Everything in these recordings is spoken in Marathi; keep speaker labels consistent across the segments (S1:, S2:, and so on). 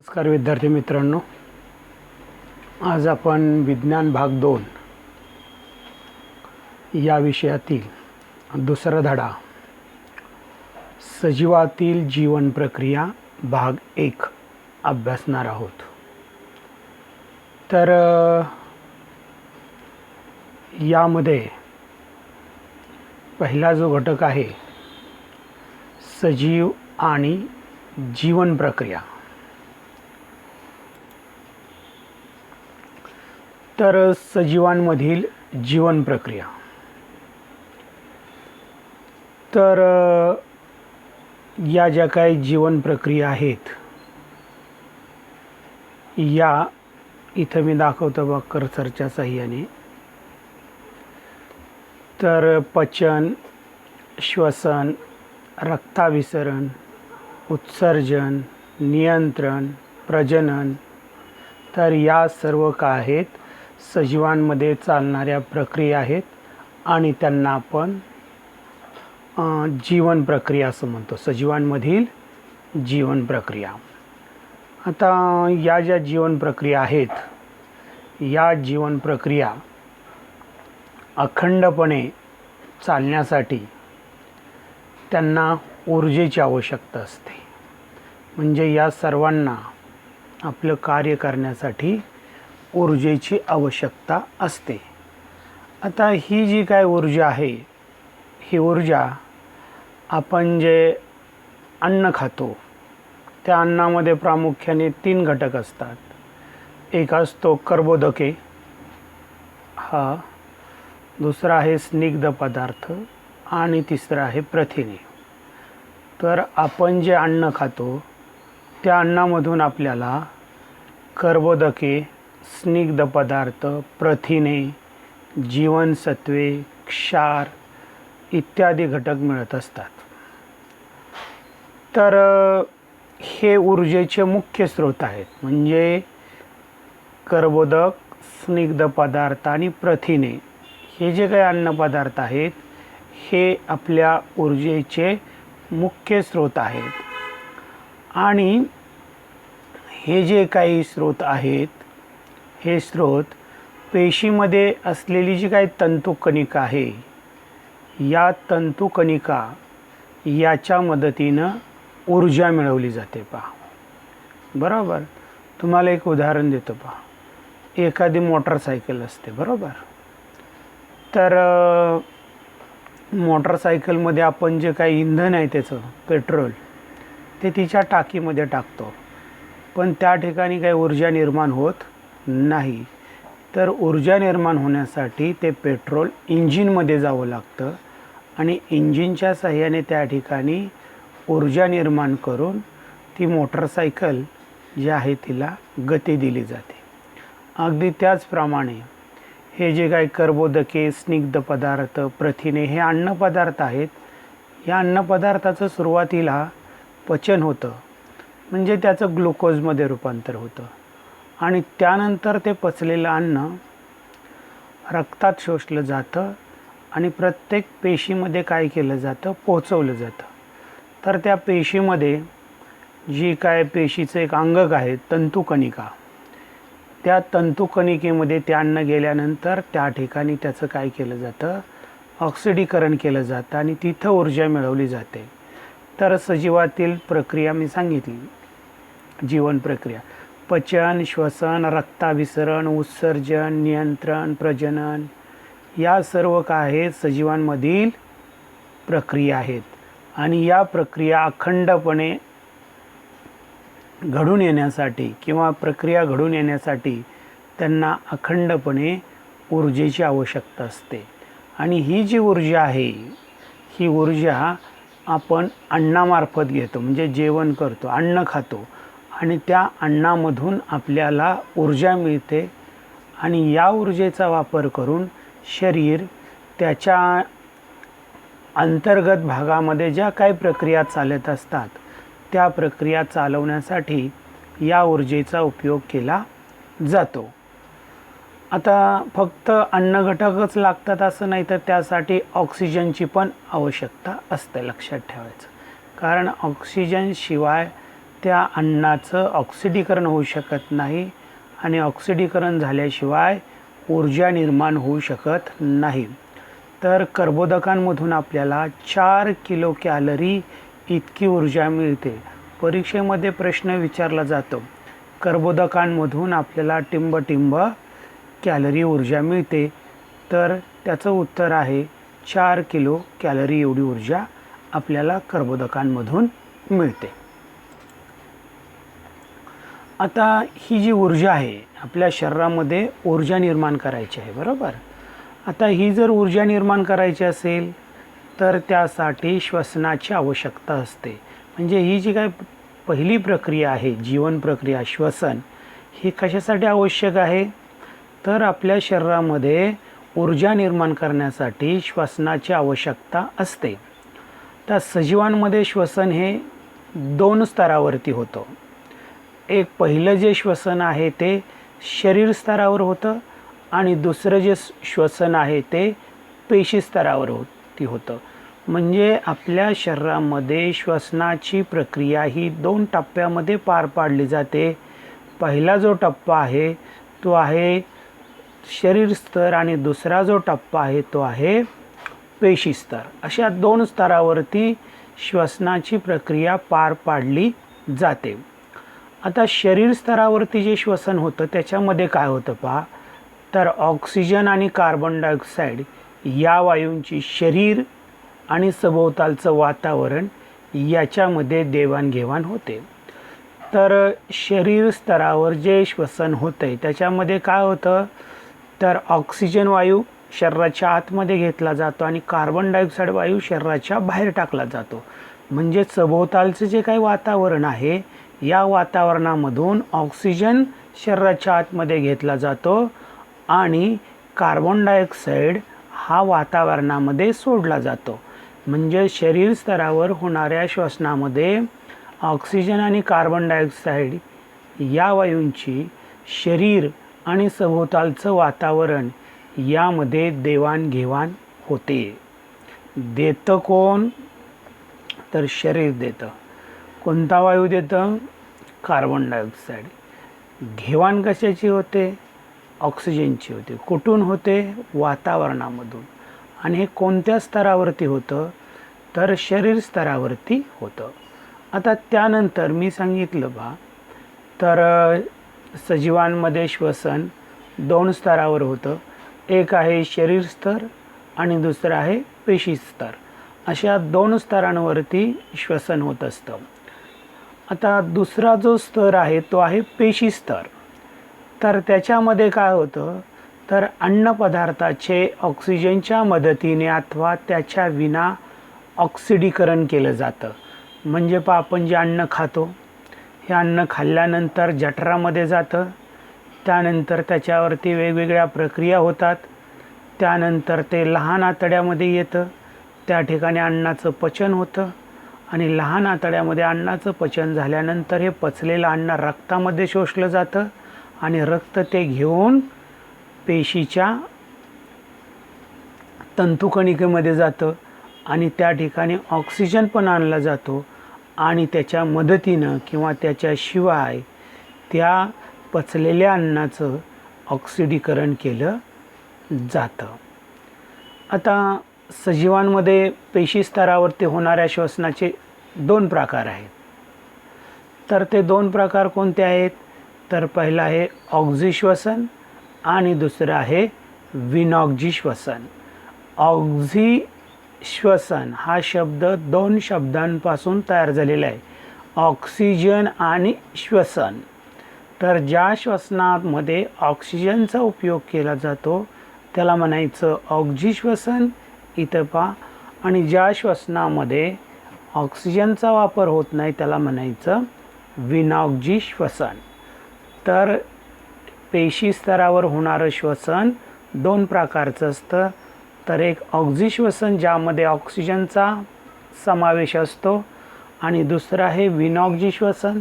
S1: नमस्कार विद्यार्थी मित्रांनो, आज आपण विज्ञान भाग 2 या विषयातील दुसरा धडा सजीवातील जीवन प्रक्रिया भाग 1 अभ्यासणार आहोत. तर यामध्ये पहिला जो घटक आहे सजीव आणि जीवन प्रक्रिया. तर सजीवांमधील जीवन प्रक्रिया. तर या ज्या काही जीवन प्रक्रिया आहेत या इथं मी दाखवतो बघ कर्सरच्या साहाय्याने. तर पचन, श्वसन, रक्ताभिसरण, उत्सर्जन, नियंत्रण, प्रजनन, तर या सर्व काय आहेत सजीवांमध्ये चालणाऱ्या प्रक्रिया आहेत आणि त्यांना आपण जीवन प्रक्रिया असं म्हणतो. सजीवांमधील जीवन प्रक्रिया. आता या ज्या जीवन प्रक्रिया आहेत या जीवन प्रक्रिया अखंडपणे चालण्यासाठी त्यांना ऊर्जेची आवश्यकता असते. म्हणजे या सर्वांना आपलं कार्य करण्यासाठी ऊर्जेची आवश्यकता असते. आता ही जी काय ऊर्जा आहे ही ऊर्जा आपण जे अन्न खातो त्या अन्नामध्ये प्रामुख्याने 3 घटक असतात. एक असतो कर्बोदके, हा दुसरा आहे स्निग्ध पदार्थ आणि तिसरा आहे प्रथिने. तर आपण जे अन्न खातो त्या अन्नामधून आपल्याला कर्बोदके, स्निग्ध पदार्थ, प्रथिने, जीवनसत्वे, क्षार इत्यादी घटक मिळत असतात. तर हे ऊर्जेचे मुख्य स्रोत आहेत. म्हणजे कर्बोदक, स्निग्ध पदार्थ आणि प्रथिने हे जे काही अन्नपदार्थ आहेत हे आपल्या ऊर्जेचे मुख्य स्रोत आहेत. आणि हे जे काही स्रोत आहेत हे स्रोत पेशीमध्ये असलेली जी काही तंतुकणिका आहे या तंतुकणिका याच्या मदतीनं ऊर्जा मिळवली जाते. पहा बरोबर. तुम्हाला एक उदाहरण देतो. पहा, एखादी मोटरसायकल असते बरोबर. तर मोटरसायकलमध्ये आपण जे काही इंधन आहे त्याचं पेट्रोल ते तिच्या टाकीमध्ये टाकतो, पण त्या ठिकाणी काही ऊर्जा निर्माण होत नाही. तर ऊर्जा निर्माण होण्यासाठी ते पेट्रोल इंजिनमध्ये जावं लागतं आणि इंजिनच्या साहाय्याने त्या ठिकाणी ऊर्जा निर्माण करून ती मोटरसायकल जी आहे तिला गती दिली जाते. अगदी त्याचप्रमाणे हे जे काही कर्बोदके, स्निग्ध पदार्थ, प्रथिने हे अन्नपदार्थ आहेत. या अन्नपदार्थाचं सुरुवातीला पचन होतं, म्हणजे त्याचं ग्लुकोजमध्ये रूपांतर होतं आणि त्यानंतर ते पचलेलं अन्न रक्तात शोषलं जातं आणि प्रत्येक पेशीमध्ये काय केलं जातं, पोचवलं जातं. तर त्या पेशीमध्ये जी काय पेशीचं एक अंगक आहे तंतुकणिका, त्या तंतुकणिकेमध्ये ते अन्न गेल्यानंतर त्या ठिकाणी त्याचं काय केलं जातं, ऑक्सिडीकरण केलं जातं आणि तिथं ऊर्जा मिळवली जाते. तर सजीवातील प्रक्रिया मी सांगितली, जीवन प्रक्रिया: पचन, श्वसन, रक्ताभिसरण, उत्सर्जन, नियंत्रण, प्रजनन, या सर्व काय आहेत सजीवांमधील प्रक्रिया आहेत. आणि या प्रक्रिया अखंडपणे घडून येण्यासाठी किंवा प्रक्रिया घडून येण्यासाठी त्यांना अखंडपणे ऊर्जेची आवश्यकता असते. आणि ही जी ऊर्जा आहे ही ऊर्जा आपण अन्नामार्फत घेतो. म्हणजे जेवण करतो, अन्न खातो आणि त्या अन्नामधून आपल्याला ऊर्जा मिळते आणि या ऊर्जेचा वापर करून शरीर त्याच्या अंतर्गत भागामध्ये ज्या काही प्रक्रिया चालत असतात त्या प्रक्रिया चालवण्यासाठी या ऊर्जेचा उपयोग केला जातो. आता फक्त अन्न घटकच लागतात असं नाही, तर त्यासाठी ऑक्सिजनची पण आवश्यकता असते, लक्षात ठेवायचं. कारण ऑक्सिजन शिवाय त्या अन्नाचं ऑक्सिडीकरण होऊ शकत नाही आणि ऑक्सिडीकरण झाल्याशिवाय ऊर्जा निर्माण होऊ शकत नाही. तर कर्बोदकांमधून आपल्याला 4 किलो कॅलरी इतकी ऊर्जा मिळते. परीक्षेमध्ये प्रश्न विचारला जातो, कर्बोदकांमधून आपल्याला टिंब कॅलरी ऊर्जा मिळते. तर त्याचं उत्तर आहे 4 किलो कॅलरी एवढी ऊर्जा आपल्याला कर्बोदकांमधून मिळते. आता ही जी ऊर्जा आहे, आपल्या शरीरामध्ये ऊर्जा निर्माण करायची आहे, बरोबर. आता ही जर ऊर्जा निर्माण करायची असेल तर त्यासाठी श्वसनाची आवश्यकता असते. म्हणजे ही जी काय पहिली प्रक्रिया आहे, जीवन प्रक्रिया, श्वसन, ही कशासाठी आवश्यक आहे? तर आपल्या शरीरामध्ये ऊर्जा निर्माण करण्यासाठी श्वसनाची आवश्यकता असते. तर सजीवांमध्ये श्वसन हे 2 स्तरावरती होतं. एक पहिलं जे श्वसन आहे ते शरीर स्तरावर होतं आणि दुसरं जे श्वसन आहे ते पेशी स्तरावरती होतं. म्हणजे आपल्या शरीरामध्ये श्वसनाची प्रक्रिया ही 2 टप्प्यामध्ये पार पाडली जाते. पहिला जो टप्पा आहे तो आहे शरीर स्तर आणि दुसरा जो टप्पा आहे तो आहे पेशी स्तर. अशा 2 स्तरावरती श्वसनाची प्रक्रिया पार पाडली जाते. आता शरीर स्तरावरती जे श्वसन होतं त्याच्यामध्ये काय होतं पहा, तर ऑक्सिजन आणि कार्बन डायऑक्साईड या वायूंची शरीर आणि सभोवतालचं वातावरण याच्यामध्ये देवाणघेवाण होते. तर शरीर स्तरावर जे श्वसन होतं त्याच्यामध्ये काय होतं, तर ऑक्सिजन वायू शरीराच्या आतमध्ये घेतला जातो आणि कार्बन डायऑक्साईड वायू शरीराच्या बाहेर टाकला जातो. म्हणजे सभोवतालचं जे काही वातावरण आहे या वातावरणामधून ऑक्सिजन शरीराच्या आतमध्ये घेतला जातो आणि कार्बन डायऑक्साईड हा वातावरणामध्ये सोडला जातो. म्हणजे शरीर स्तरावर होणाऱ्या श्वसनामध्ये ऑक्सिजन आणि कार्बन डायऑक्साईड या वायूंची शरीर आणि सभोवतालचं वातावरण यामध्ये देवाणघेवाण होते. देतं कोण, तर शरीर देतं. कोणता वायू देतं? Carbon dioxide. घेवाण कशाची होते? ऑक्सिजनची होते. कुठून होते? वातावरणामधून. आणि हे कोणत्या स्तरावरती होतं? तर शरीर स्तरावरती होतं. आता त्यानंतर मी सांगितलं बा, तर सजीवांमध्ये श्वसन 2 स्तरावर होतं. एक आहे शरीर स्तर आणि दुसरं आहे पेशी स्तर. अशा 2 स्तरांवरती श्वसन होत असतं. आता दुसरा जो स्तर आहे तो आहे पेशी स्तर. तर त्याच्यामध्ये काय होतं, तर अन्नपदार्थाचे ऑक्सिजनच्या मदतीने अथवा त्याच्या विना ऑक्सिडीकरण केलं जातं. म्हणजे आपण जे अन्न खातो हे अन्न खाल्ल्यानंतर जठरामध्ये जातं. त्यानंतर त्याच्यावरती वेगवेगळ्या प्रक्रिया होतात. त्यानंतर ते लहान आतड्यामध्ये येतं. त्या ठिकाणी अन्नाचं पचन होतं आणि लहान आतड्यामध्ये अन्नाचं पचन झाल्यानंतर हे पचलेलं अन्न रक्तामध्ये शोषलं जातं आणि रक्त ते घेऊन पेशीच्या तंतुकणिकेमध्ये जातं आणि त्या ठिकाणी ऑक्सिजन पण आणला जातो आणि त्याच्या मदतीनं किंवा त्याच्याशिवाय त्या पचलेल्या अन्नाचं ऑक्सिडीकरण केलं जातं. आता सजीवांमध्ये पेशी स्तरावरती होणाऱ्या श्वसनाचे 2 प्रकार आहेत. तर ते 2 प्रकार कोणते आहेत? तर पहिलं आहे ऑक्झी श्वसन आणि दुसरं आहे विनॉक्झी श्वसन. ऑक्झी श्वसन हा शब्द 2 शब्दांपासून तयार झालेला आहे, ऑक्सिजन आणि श्वसन. तर ज्या श्वसनामध्ये ऑक्सिजनचा उपयोग केला जातो त्याला म्हणायचं ऑक्झी श्वसन, इथं पहा. आणि ज्या श्वसनामध्ये ऑक्सिजनचा वापर होत नाही त्याला म्हणायचं विनॉक्झी श्वसन. तर पेशी स्तरावर होणारं श्वसन 2 प्रकारचं असतं. तर एक ऑक्झी श्वसन ज्यामध्ये ऑक्सिजनचा समावेश असतो आणि दुसरं आहे विनॉक्झी श्वसन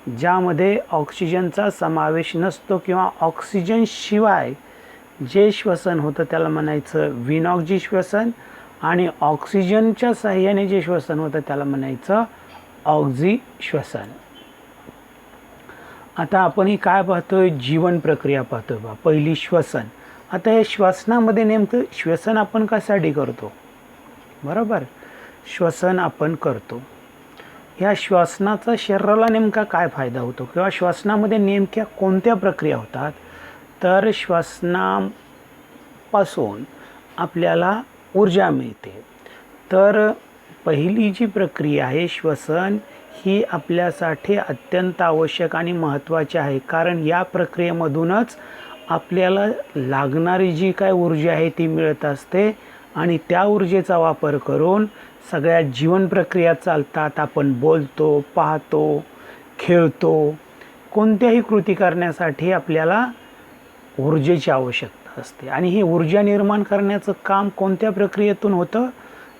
S1: ज्यामध्ये ऑक्सिजनचा समावेश नसतो किंवा ऑक्सिजन शिवाय जे श्वसन होतं त्याला म्हणायचं विनॉक्झी श्वसन आणि ऑक्सिजनच्या साहाय्याने जे श्वसन होतं त्याला म्हणायचं ऑक्झी श्वसन. आता आपण ही काय पाहतोय, जीवन प्रक्रिया पाहतोय बा. पहिली श्वसन. आता या श्वसनामध्ये नेमकं श्वसन आपण कशासाठी करतो? बरोबर, श्वसन आपण करतो. या श्वसनाचा शरीराला नेमका काय फायदा होतो किंवा श्वसनामध्ये नेमक्या कोणत्या प्रक्रिया होतात? तर श्वसनापासून आपल्याला ऊर्जा मिळते. तर पहिली जी प्रक्रिया आहे श्वसन, ही आपल्यासाठी अत्यंत आवश्यक आणि महत्त्वाची आहे. कारण या प्रक्रियेमधूनच आपल्याला लागणारी जी काय ऊर्जा आहे ती मिळत असते आणि त्या ऊर्जेचा वापर करून सगळ्या जीवन प्रक्रिया चालतात. आपण बोलतो, पाहतो, खेळतो. कोणत्याही कृती करण्यासाठी आपल्याला ऊर्जेची आवश्यकता असते आणि ही ऊर्जा निर्माण करण्याचं काम कोणत्या प्रक्रियेतून होतं?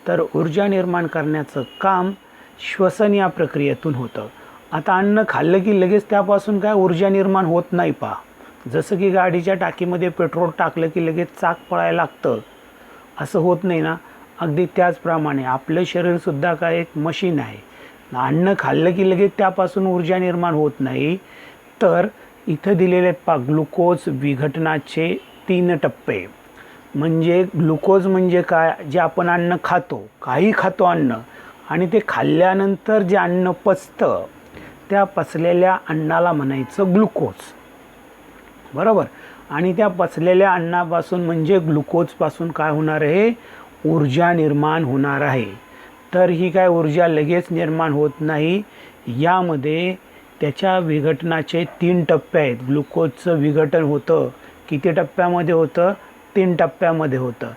S1: तर ऊर्जा निर्माण करण्याचं काम श्वसन या प्रक्रियेतून होतं. आता अन्न खाल्लं की लगेच त्यापासून काय ऊर्जा निर्माण होत नाही पहा. जसं की गाडीच्या टाकीमध्ये पेट्रोल टाकलं की लगेच चाक पळायला लागतं, असं होत नाही ना. अगदी त्याचप्रमाणे आपलं शरीरसुद्धा काय एक मशीन आहे. अन्न खाल्लं की लगेच त्यापासून ऊर्जा निर्माण होत नाही. तर इथं दिलेले पहा, ग्लुकोज विघटनाचे 3 टप्पे. म्हणजे ग्लुकोज म्हणजे काय? जे आपण अन्न खातो, काही खातो अन्न, आणि ते खाल्ल्यानंतर जे अन्न पचतं, त्या पचलेल्या अन्नाला म्हणायचं ग्लुकोज. बरोबर. आणि त्या पचलेल्या अन्नापासून म्हणजे ग्लुकोजपासून काय होणार आहे? ऊर्जा निर्माण होणार आहे. तर ही काय ऊर्जा लगेच निर्माण होत नाही. यामध्ये त्याच्या विघटनाचे 3 टप्पे आहेत. ग्लुकोजचं विघटन होतं. किती टप्प्यामध्ये होतं? 3 टप्प्यामध्ये होतं.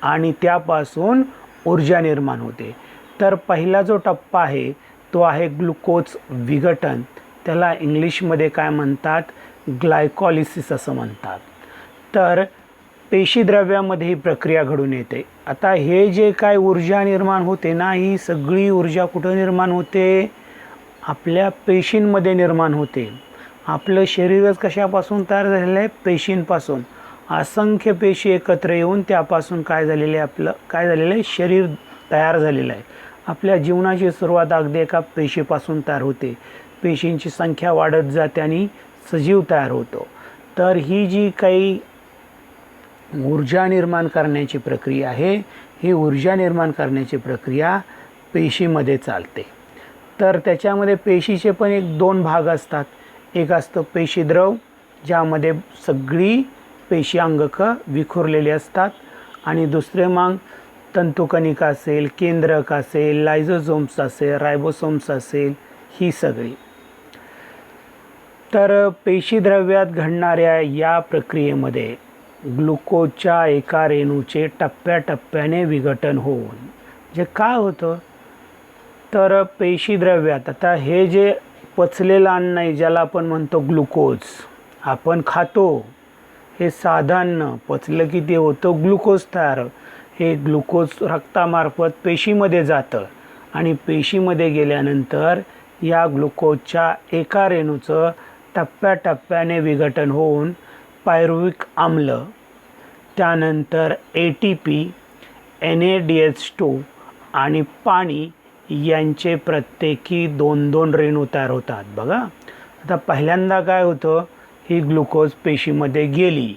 S1: आणि त्यापासून ऊर्जा निर्माण होते. तर पहिला जो टप्पा आहे तो आहे ग्लुकोज विघटन. त्याला इंग्लिशमध्ये काय म्हणतात? ग्लायकॉलिसिस असं म्हणतात. तर पेशीद्रव्यामध्ये ही प्रक्रिया घडून येते. आता हे जे काय ऊर्जा निर्माण होते ना, ही सगळी ऊर्जा कुठं निर्माण होते? आपल्या पेशींमध्ये निर्माण होते. आपलं शरीरच कशापासून तयार झालेलं आहे? पेशींपासून. असंख्य पेशी एकत्र येऊन त्यापासून काय झालेलं आहे? आपलं काय झालेलं आहे? शरीर तयार झालेलं आहे. आपल्या जीवनाची सुरुवात अगदी एका पेशीपासून तयार होते. पेशींची संख्या वाढत जाते आणि सजीव तयार होतो. तर ही जी काही ऊर्जा निर्माण करण्याची प्रक्रिया आहे, ही ऊर्जा निर्माण करण्याची प्रक्रिया पेशीमध्ये चालते. तर त्याच्यामध्ये पेशीचे पण 2 भाग असतात. एक असतं पेशीद्रव, ज्यामध्ये सगळी पेशी अंगकं विखुरलेली असतात, आणि दुसरे मग तंतुकणिका असेल, केंद्रक असेल, लायझोसोम्स असेल, रायबोसोम्स असेल, ही सगळी. तर पेशीद्रव्यात घडणाऱ्या या प्रक्रियेमध्ये ग्लुकोजच्या एका रेणूचे टप्प्याटप्प्याने विघटन होऊन जे काय होतं? तर पेशीद्रव्यात आता हे जे पचलेलं अन्न आहे, ज्याला आपण म्हणतो ग्लुकोज, आपण खातो, हे साधं पचलं की ते होतं ग्लुकोज तयार. हे ग्लुकोज रक्तामार्फत पेशीमध्ये जातं आणि पेशीमध्ये गेल्यानंतर या ग्लुकोजच्या एका रेणूचं टप्प्याटप्प्याने विघटन होऊन पायरुव्हिक आम्ल, त्यानंतर ATP, NADH2 आणि पाणी यांचे प्रत्येकी 2-2 रेणू तयार होतात. बघा, आता पहिल्यांदा काय होतं? ही ग्लुकोज पेशीमध्ये गेली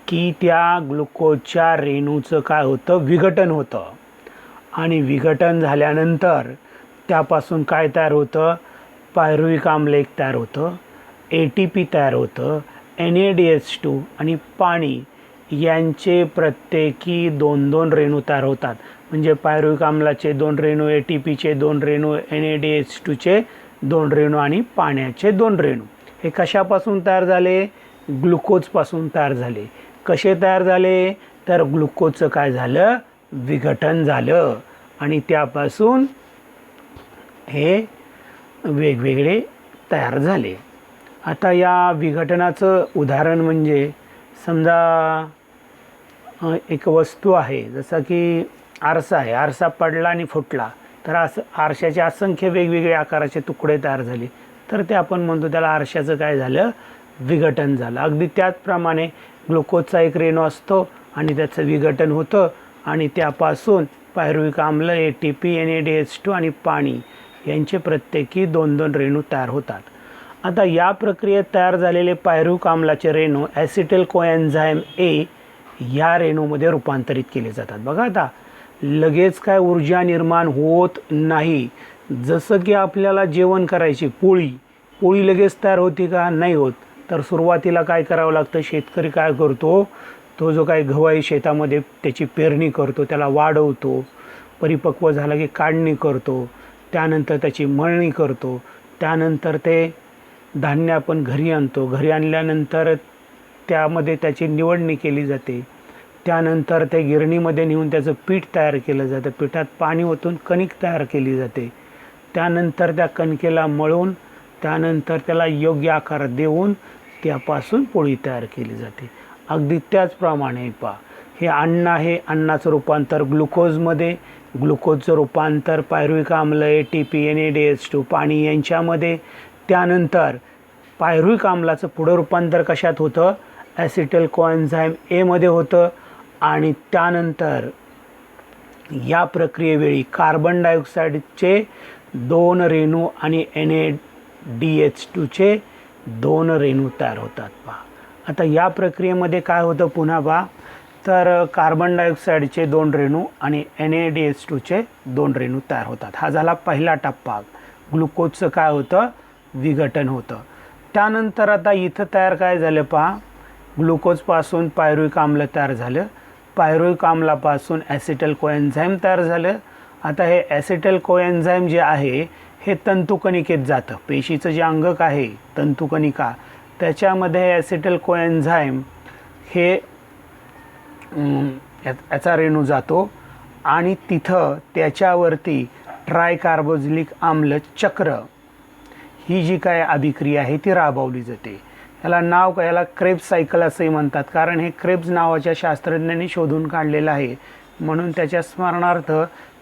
S1: की त्या ग्लुकोजच्या रेणूचं काय होतं? विघटन होतं. आणि विघटन झाल्यानंतर त्यापासून काय तयार होतं? पायरुव्हिक आम्ल एक तयार होतं, ATP तयार होतं, NADH2 आणि पाणी यांचे प्रत्येकी 2-2 रेणू तयार होतात. म्हणजे पायरुव्हिक आम्लाचे 2 रेणू, ATPचे 2 रेणू, NADH2चे 2 रेणू आणि पाण्याचे 2 रेणू. हे कशापासून तयार झाले? ग्लुकोजपासून तयार झाले. कसे तयार झाले? तर ग्लुकोजचं काय झालं? विघटन झालं आणि त्यापासून हे वेगवेगळे तयार झाले. आता या विघटनाचं उदाहरण म्हणजे समजा एक वस्तू आहे, जसं की आरसा आहे. आरसा पडला आणि फुटला, तर आरशाचे असंख्य वेगवेगळे आकाराचे तुकडे तयार झाले, तर ते आपण म्हणतो त्याला आरशाचं काय झालं? विघटन झालं. अगदी त्याचप्रमाणे ग्लुकोजचा एक रेणू असतो आणि त्याचं विघटन होतं आणि त्यापासून पायरुव्हिक आम्ल, ATP, NADH2 आणि पाणी यांचे प्रत्येकी 2-2 रेणू तयार होतात. आता या प्रक्रियेत तयार झालेले पायरुव्हिक आम्लाचे रेणू ॲसिटिल कोएन्झाइम ए या रेणूमध्ये रूपांतरित केले जातात. बघा आता लगेच काय ऊर्जा निर्माण होत नाही. जसं की आपल्याला जेवण करायची पोळी लगेच तयार होती का? नाही होत. तर सुरुवातीला काय करावं लागतं? शेतकरी काय करतो, तो जो काही गहू आहे शेतामध्ये त्याची पेरणी करतो, त्याला वाढवतो, परिपक्व झाला की काढणी करतो, त्यानंतर त्याची मळणी करतो, त्यानंतर ते धान्य आपण घरी आणतो. घरी आणल्यानंतर त्यामध्ये त्याची निवडणी केली जाते. त्यानंतर ते गिरणीमध्ये नेऊन त्याचं पीठ तयार केलं जातं. पिठात पाणी ओतून कणिक तयार केली जाते. त्यानंतर त्या कणकेला मळून त्यानंतर त्याला योग्य आकार देऊन त्यापासून पोळी तयार केली जाते. अगदी त्याचप्रमाणे पहा, हे अन्न आहे, अन्नाचं रूपांतर ग्लुकोजमध्ये, ग्लुकोजचं रूपांतर पायरुव्हिक आम्ल ATP NADH2 पाणी यांच्यामध्ये. त्यानंतर पायरुव्हिक आम्लाचं पुढं रूपांतर कशात होतं? ॲसिटिल कोएन्झाइम एमध्ये होतं. आणि त्यानंतर या प्रक्रियेवेळी कार्बन डायऑक्साईडचे 2 रेणू आणि NADH2चे 2 रेणू तयार होतात. पहा आता या प्रक्रियेमध्ये काय होतं पुन्हा पहा, तर कार्बन डायऑक्साईडचे 2 रेणू आणि NADH2चे 2 रेणू तयार होतात. हा झाला पहिला टप्पा. ग्लुकोजचं काय होतं? विघटन होतं. त्यानंतर आता इथं तयार काय झालं पहा, ग्लुकोजपासून पायरुव्हिक आम्ल तयार झालं, पायरुव्हिक आम्लापासून ॲसिटिल कोएन्झाइम तयार झालं. आता हे ॲसिटिल कोएन्झाइम जे आहे हे तंतुकणिकेत जातं. पेशीचं जे अंगक आहे तंतुकणिका, त्याच्यामध्ये ॲसिटिल कोएन्झाइम हे याचा रेणू जातो आणि तिथं त्याच्यावरती ट्रायकार्बोझिलिक आम्ल चक्र ही जी काय अभिक्रिया आहे ती राबवली जाते. याला नाव काय? याला क्रेब्स सायकल असंही म्हणतात, कारण हे क्रेब्स नावाच्या शास्त्रज्ञांनी शोधून काढलेलं आहे. म्हणून त्याच्या स्मरणार्थ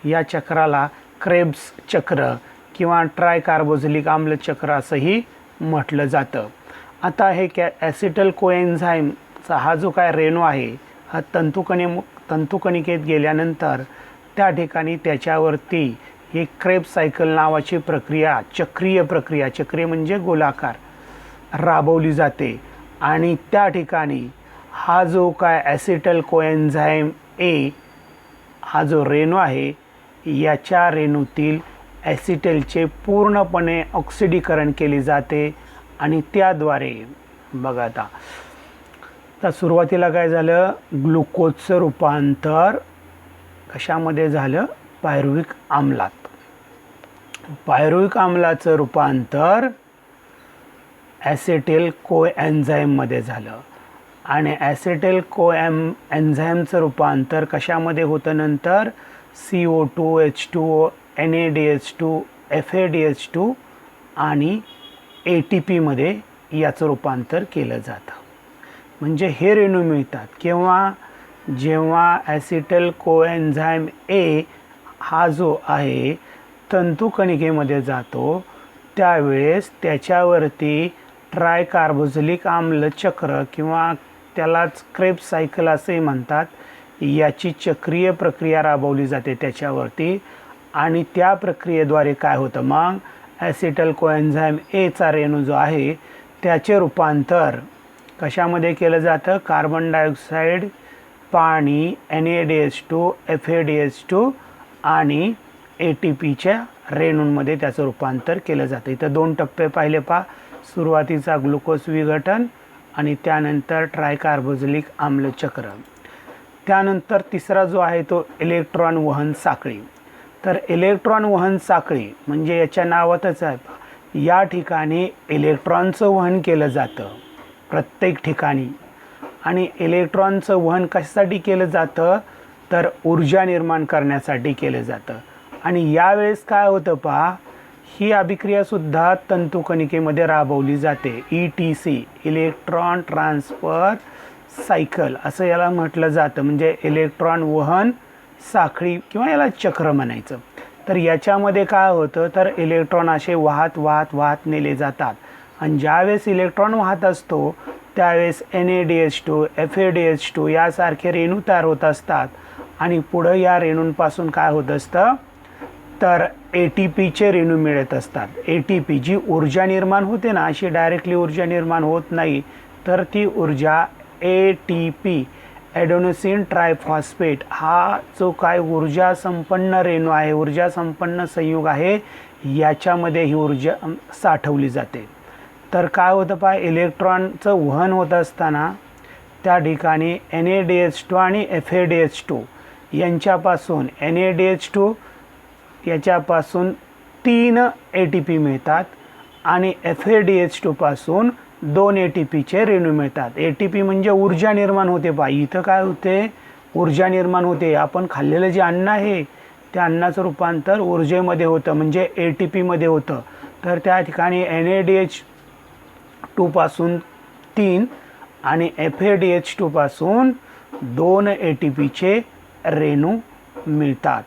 S1: या चक्राला क्रेब्स चक्र किंवा ट्रायकार्बोझिलिक आम्ल चक्र असंही म्हटलं जातं. आता हे ॲसिटिल कोएन्झाइमचा हा जो काय रेणू आहे हा तंतुकणिकेत गेल्यानंतर त्या ठिकाणी त्याच्यावरती एक क्रेब्स सायकल नावाची प्रक्रिया, चक्रीय म्हणजे गोलाकार, राबवली जाते. आणि त्या ठिकाणी हा जो काय ॲसिटिल कोएन्झाइम ए हा जो रेणू आहे याच्या रेणूतील ॲसिटिलचे पूर्णपणे ऑक्सिडीकरण केले जाते आणि त्याद्वारे बघा आता सुरुवातीला काय झालं, ग्लुकोजचं रूपांतर कशामध्ये झालं? पायरुव्हिक आम्लात. पायरुव्हिक आम्लाचं रूपांतर ॲसिटिल कोएन्झाइममध्ये झालं आणि ॲसिटिल कोएन्झाइमचं रूपांतर कशामध्ये होतं नंतर? CO2 H2O NADH2 FADH2 आणि ATPमध्ये याचं रूपांतर केलं जातं. म्हणजे हे रेणू मिळतात केव्हा? जेव्हा ॲसिटिल कोएन्झाइम ए हा जो आहे तंतुकणिकेमध्ये जातो त्यावेळेस त्याच्यावरती ट्रायकार्बोझिलिक आम्ल चक्र किंवा त्यालाच क्रेब्स सायकल असेही म्हणतात, याची चक्रीय प्रक्रिया राबवली जाते त्याच्यावरती. आणि त्या प्रक्रियेद्वारे काय होतं मग? ॲसिटिल कोएन्झाइम एचा रेणू जो आहे त्याचे रूपांतर कशामध्ये केलं जातं? कार्बन डायऑक्साईड, पाणी, NADH2 FADH2 आणि ATPच्या रेणूंमध्ये त्याचं रूपांतर केलं जातं. इथं 2 टप्पे पाहिले पहा, सुरुवातीचा ग्लुकोज विघटन आणि त्यानंतर ट्रायकार्बोझिलिक आम्ल चक्र. त्यानंतर तिसरा जो आहे तो इलेक्ट्रॉन वहन साखळी. तर इलेक्ट्रॉन वहन साखळी म्हणजे याच्या नावातच आहे, या ठिकाणी इलेक्ट्रॉनचं वहन केलं जातं प्रत्येक ठिकाणी. आणि इलेक्ट्रॉनचं वहन कशासाठी केलं जातं? तर ऊर्जा निर्माण करण्यासाठी केलं जातं. आणि यावेळेस काय होतं पहा, ही अभिक्रियासुद्धा तंतुकणिकेमध्ये राबवली जाते. ETC इलेक्ट्रॉन ट्रान्सफर सायकल असं याला म्हटलं जातं, म्हणजे इलेक्ट्रॉन वहन साखळी किंवा याला चक्र म्हणायचं. तर याच्यामध्ये काय होतं, तर इलेक्ट्रॉन असे वाहत नेले जातात. आणि ज्यावेळेस इलेक्ट्रॉन वाहत असतो त्यावेळेस NADH2 FADH2 यासारखे रेणू तयार होत असतात आणि पुढं या रेणूंपासून काय होत असतं? तर ATPचे रेणू मिळत असतात. ATP जी ऊर्जा निर्माण होते ना, अशी डायरेक्टली ऊर्जा निर्माण होत नाही, तर ती ऊर्जा ATP ॲडेनोसिन ट्रायफॉस्फेट हा जो काय ऊर्जा संपन्न रेणू आहे, ऊर्जा संपन्न संयुग आहे, याच्यामध्ये ही ऊर्जा साठवली जाते. तर काय होतं पहा, इलेक्ट्रॉनचं वहन होत असताना त्या ठिकाणी NADH2 आणि FADH2 यांच्यापासून NADH2 याच्यापासून 3 ATP मिळतात आणि FADH2 पासून 2 ATPचे रेणू मिळतात. ATP म्हणजे ऊर्जा निर्माण होते पहा. इथं काय होते, ऊर्जा निर्माण होते. आपण खाल्लेलं जे अन्न आहे त्या अन्नाचं रूपांतर ऊर्जेमध्ये होतं, म्हणजे ATP मध्ये होतं. तर त्या ठिकाणी NADH2 पासून 3 आणि FADH2 पासून 2 ATPचे रेणू मिळतात.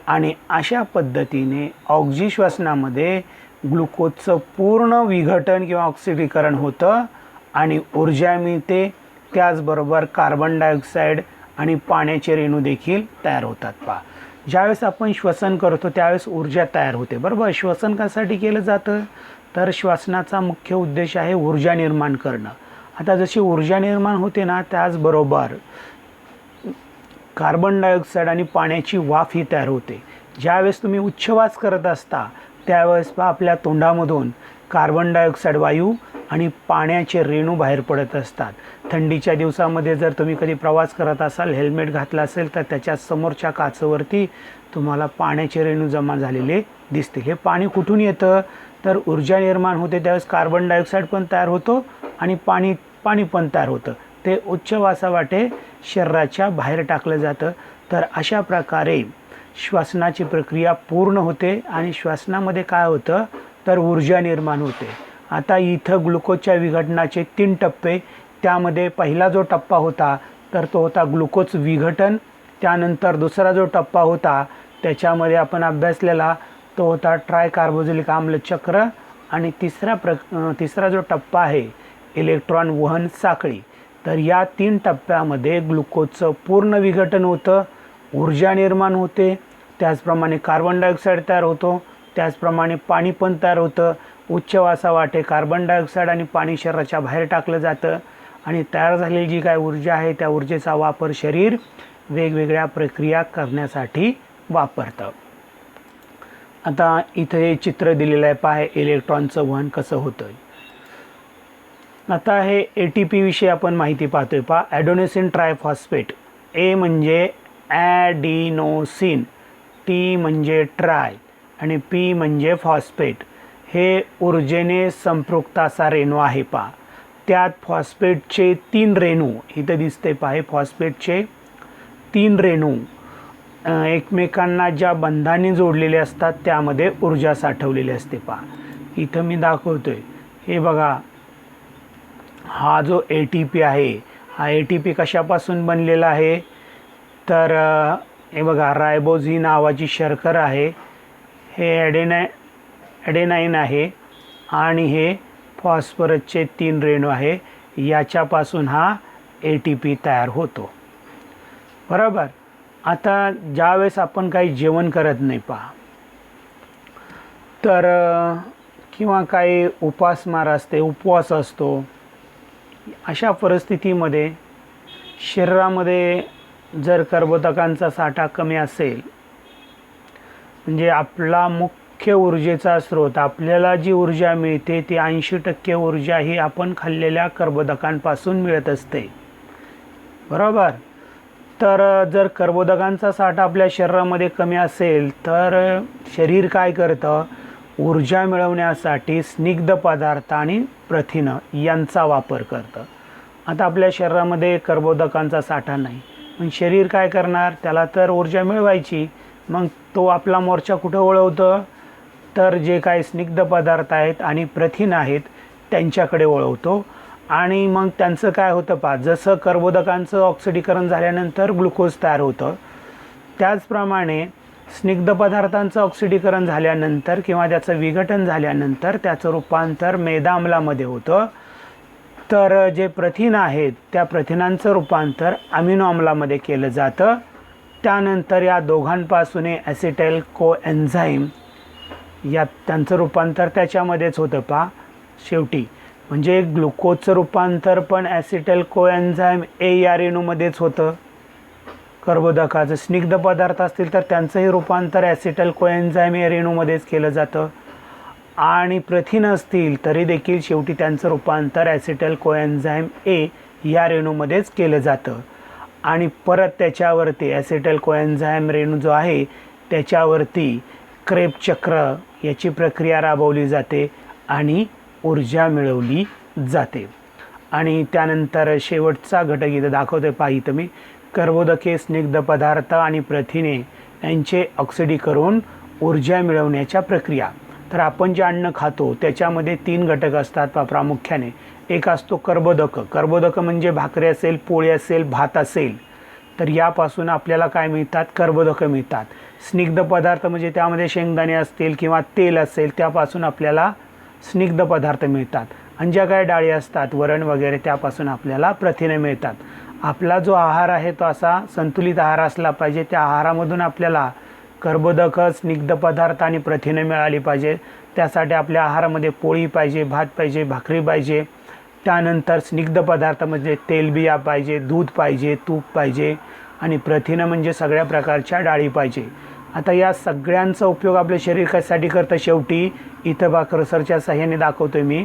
S1: आणि अशा पद्धतीने ऑक्सिश्वसनामध्ये ग्लुकोजचं पूर्ण विघटन किंवा ऑक्सिडीकरण होतं आणि ऊर्जा मिळते. त्याचबरोबर कार्बन डायऑक्साईड आणि पाण्याचे रेणू देखील तयार होतात पहा. ज्यावेळेस आपण श्वसन करतो त्यावेळेस ऊर्जा तयार होते, बरोबर. श्वसन कशासाठी केलं जातं, तर श्वसनाचा मुख्य उद्देश आहे ऊर्जा निर्माण करणं. आता जशी ऊर्जा निर्माण होते ना, त्याचबरोबर कार्बन डायऑक्साईड आणि पाण्याची वाफ ही तयार होते. ज्यावेळेस तुम्ही उच्छवास करत असता त्यावेळेस पहा आपल्या तोंडामधून कार्बन डायऑक्साईड वायू आणि पाण्याचे रेणू बाहेर पडत असतात. थंडीच्या दिवसामध्ये जर तुम्ही कधी प्रवास करत असाल, हेल्मेट घातलं असेल, तर त्याच्या समोरच्या काचेवरती तुम्हाला पाण्याचे रेणू जमा झालेले दिसतील. हे पाणी कुठून येतं, तर ऊर्जा निर्माण होते त्यावेळेस कार्बन डायऑक्साईड पण तयार होतो आणि पाणी पण तयार होतं. ते उच्छवासावाटे शरीराच्या बाहेर टाकलं जातं. तर अशा प्रकारे श्वसनाची प्रक्रिया पूर्ण होते आणि श्वसनामध्ये काय होतं, तर ऊर्जा निर्माण होते. आता इथं ग्लुकोजच्या विघटनाचे 3 टप्पे. त्यामध्ये पहिला जो टप्पा होता तर तो होता ग्लुकोज विघटन. त्यानंतर दुसरा जो टप्पा होता त्याच्यामध्ये आपण अभ्यासलेला तो होता ट्रायकार्बोझिलिक आम्ल चक्र. आणि तिसरा जो टप्पा आहे इलेक्ट्रॉन वहन साखळी. तर या 3 टप्प्यामध्ये ग्लुकोजचं पूर्ण विघटन होतं, ऊर्जा निर्माण होते, त्याचप्रमाणे कार्बन डायऑक्साईड तयार होतो, त्याचप्रमाणे पाणी पण तयार होतं. उच्छवासावाटे कार्बन डायऑक्साईड आणि पाणी शरीराच्या बाहेर टाकलं जातं आणि तयार झालेली जी काय ऊर्जा आहे त्या ऊर्जेचा वापर शरीर वेगवेगळ्या प्रक्रिया करण्यासाठी वापरतं. आता इथे चित्र दिलेलं आहे पहा, इलेक्ट्रॉनचं वहन कसं होतं. आता हे ATP विषयी आपण माहिती पाहतोय पहा. ॲडेनोसिन ट्रायफॉस्फेट. A म्हणजे ॲडिनोसिन, T म्हणजे ट्राय आणि P म्हणजे फॉस्फेट. हे ऊर्जेने संपृक्त असा रेणू आहे पहा. त्यात फॉस्फेटचे 3 रेणू इथं दिसते पहा. हे फॉस्फेटचे 3 रेणू एकमेकांना ज्या बंधाने जोडलेले असतात त्यामध्ये ऊर्जा साठवलेली असते पहा. इथं मी दाखवतोय, हे बघा, हा जो ATP आहे हा ATP कशापासून बनलेला आहे, तर हे बघा रायबोज ही नावाची शर्करा आहे, हे ॲडेनाईन आहे आणि हे फॉस्फरसचे 3 रेणू आहे. याच्यापासून हा ATP तयार होतो, बरोबर. आता ज्यावेळेस आपण काही जेवण करत नाही पहा, तर किंवा काही उपासमार असते, उपवास असतो, अशा परिस्थितीमध्ये शरीरामध्ये जर कर्बोदकांचा साठा कमी असेल, म्हणजे आपला मुख्य ऊर्जेचा स्रोत, आपल्याला जी ऊर्जा मिळते ती 80% ऊर्जा ही आपण खाल्लेल्या कर्बोदकांपासून मिळत असते, बरोबर. तर जर कर्बोदकांचा साठा आपल्या शरीरामध्ये कमी असेल तर शरीर काय करतं, ऊर्जा मिळवण्यासाठी स्निग्ध पदार्थ आणि प्रथिनं यांचा वापर करतं. आता आपल्या शरीरामध्ये कर्बोदकांचा साठा नाही, पण शरीर काय करणार, त्याला तर ऊर्जा मिळवायची, मग तो आपला मोर्चा कुठं वळवतं, तर जे काही स्निग्ध पदार्थ आहेत आणि प्रथिन आहेत त्यांच्याकडे वळवतो. आणि मग त्यांचं काय होतं पहा, जसं कर्बोदकांचं ऑक्सिडीकरण झाल्यानंतर ग्लुकोज तयार होतं, त्याचप्रमाणे स्निग्ध पदार्थांचं ऑक्सिडीकरण झाल्यानंतर किंवा त्याचं विघटन झाल्यानंतर त्याचं रूपांतर मेदा आम्लामध्ये होतं. तर जे प्रथिन आहेत त्या प्रथिनांचं रूपांतर अमिनो आम्लामध्ये केलं जातं त्यानंतर या दोघांपासून ॲसिटाइल कोएन्झाईम या त्यांचं रूपांतर त्याच्यामध्येच होतं पहा शेवटी. म्हणजे ग्लुकोजचं रूपांतर पण ॲसिटाइल कोएन्झाईम ए या रेणूमध्येच होतं. कर्बोदकाचं स्निग्ध पदार्थ असतील तर त्यांचंही रूपांतर ॲसिटाइल कोएन्झाईम या रेणूमध्येच केलं जातं. आणि प्रथिनं असतील तरी देखील शेवटी त्यांचं रूपांतर ॲसिटाइल कोएन्झाईम ए या रेणूमध्येच केलं जातं. आणि परत त्याच्यावरती ॲसिटाइल कोएन्झाईम रेणू जो आहे त्याच्यावरती क्रेब चक्र याची प्रक्रिया राबवली जाते आणि ऊर्जा मिळवली जाते. आणि त्यानंतर शेवटचा घटक इथं दाखवतोय पहा इथं मी, कर्बोदके, स्निग्ध पदार्थ आणि प्रथिने यांचे ऑक्सिडीकरण ऊर्जा मिळवण्याच्या प्रक्रिया. तर आपण जे अन्न खातो त्याच्यामध्ये 3 घटक असतात प्रामुख्याने. एक असतो कर्बोदक. कर्बोदक म्हणजे भाकरी असेल, पोळी असेल, भात असेल तर यापासून आपल्याला काय मिळतात? कर्बोदक मिळतात. स्निग्ध पदार्थ म्हणजे त्यामध्ये शेंगदाणे असतील किंवा तेल असेल त्यापासून आपल्याला स्निग्ध पदार्थ मिळतात. आणि ज्या काही डाळी असतात, वरण वगैरे, त्यापासून आपल्याला प्रथिने मिळतात. आपला जो आहार आहे तो असा संतुलित आहार असला पाहिजे. त्या आहारामधून आपल्याला कर्बोदक, स्निग्ध पदार्थ आणि प्रथिने मिळाली पाहिजे. त्यासाठी आपल्या आहारामध्ये पोळी पाहिजे, भात पाहिजे, भाकरी पाहिजे. त्यानंतर स्निग्ध पदार्थ म्हणजे तेलबिया पाहिजे, दूध पाहिजे, तूप पाहिजे. आणि प्रथिनं म्हणजे सगळ्या प्रकारच्या डाळी पाहिजे. आता या सगळ्यांचा उपयोग आपल्या शरीर कशासाठी करतं? शेवटी इथं बा कर्सरच्या साह्याने दाखवतोय मी,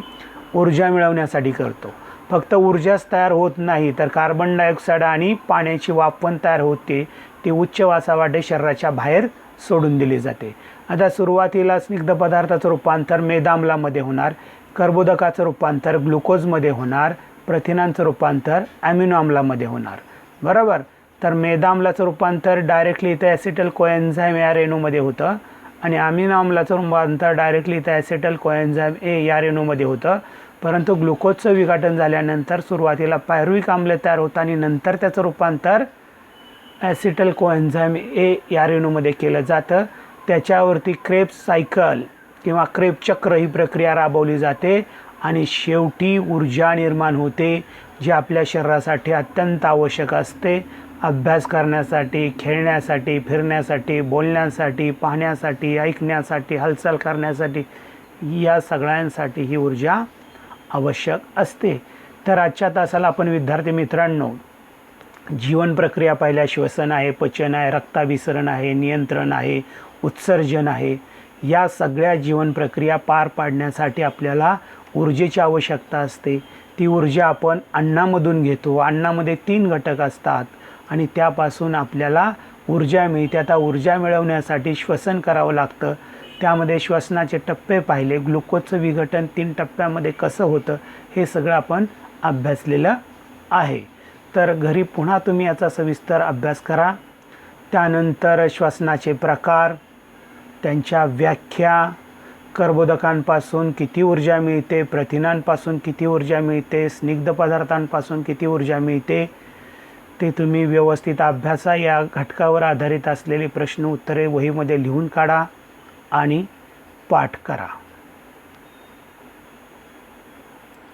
S1: ऊर्जा मिळवण्यासाठी करतो. फक्त ऊर्जाच तयार होत नाही तर कार्बन डायऑक्साईड आणि पाण्याची वाफ पण तयार होते. ती उच्च वासावाटे शरीराच्या बाहेर सोडून दिली जाते. आता सुरुवातीला स्निग्ध पदार्थाचं रूपांतर मेदाम्लामध्ये होणार, कर्बोदकाचं रूपांतर ग्लुकोजमध्ये होणार, प्रथिनांचं रूपांतर ॲमिनो आम्लामध्ये होणार. बरोबर. तर मेदाम्लाचं रूपांतर डायरेक्टली इथं ॲसिटाइल कोएन्झाईम या रेणूमध्ये होतं आणि अमिनो आम्लाचं रूपांतर डायरेक्टली इथं ॲसिटाइल कोएन्झाईम ए या रेणूमध्ये होतं. परंतु ग्लुकोजचं विघटन झाल्यानंतर सुरुवातीला पायरुव्हिक आम्ल तयार होतं आणि नंतर त्याचं रूपांतर ॲसिटाइल कोएन्झाईम ए या रेणूमध्ये केलं जातं. त्याच्यावरती क्रेब्स सायकल किंवा क्रेब चक्र ही प्रक्रिया राबवली जाते आणि शेवटी ऊर्जा निर्माण होते, जी आपल्या शरीरासाठी अत्यंत आवश्यक असते. अभ्यास करण्यासाठी, खेळण्यासाठी, फिरण्यासाठी, बोलण्यासाठी, पाहण्यासाठी, ऐकण्यासाठी, हालचाल करण्यासाठी, या सगळ्यांसाठी ही ऊर्जा आवश्यक असते. तर आजच्या तासाला आपण विद्यार्थी मित्रांनो जीवन प्रक्रिया पाहिल्या. श्वसन आहे, पचन आहे, रक्ताभिसरण आहे, नियंत्रण आहे, उत्सर्जन आहे. या सगळ्या जीवन प्रक्रिया पार पाडण्यासाठी आपल्याला ऊर्जेची आवश्यकता असते. ती ऊर्जा आपण अन्नामधून घेतो. अन्नामध्ये 3 घटक असतात आणि त्यापासून आपल्याला ऊर्जा मिळते. आता ऊर्जा मिळवण्यासाठी श्वसन करावं लागतं. त्यामध्ये श्वसनाचे टप्पे पाहिले, ग्लुकोजचं विघटन 3 टप्प्यामध्ये कसं होतं हे सगळं आपण अभ्यासलेलं आहे. तर घरी पुन्हा तुम्ही याचा सविस्तर अभ्यास करा. त्यानंतर श्वसनाचे प्रकार, त्यांच्या व्याख्या, कर्बोदकांपासून किती ऊर्जा मिळते, प्रथिनांपासून किती ऊर्जा मिळते, स्निग्ध पदार्थांपासून किती ऊर्जा मिळते, ते तुम्ही व्यवस्थित अभ्यासा. या घटकावर आधारित असलेली प्रश्न उत्तरे वहीमध्ये लिहून काढा आणि पाठ करा.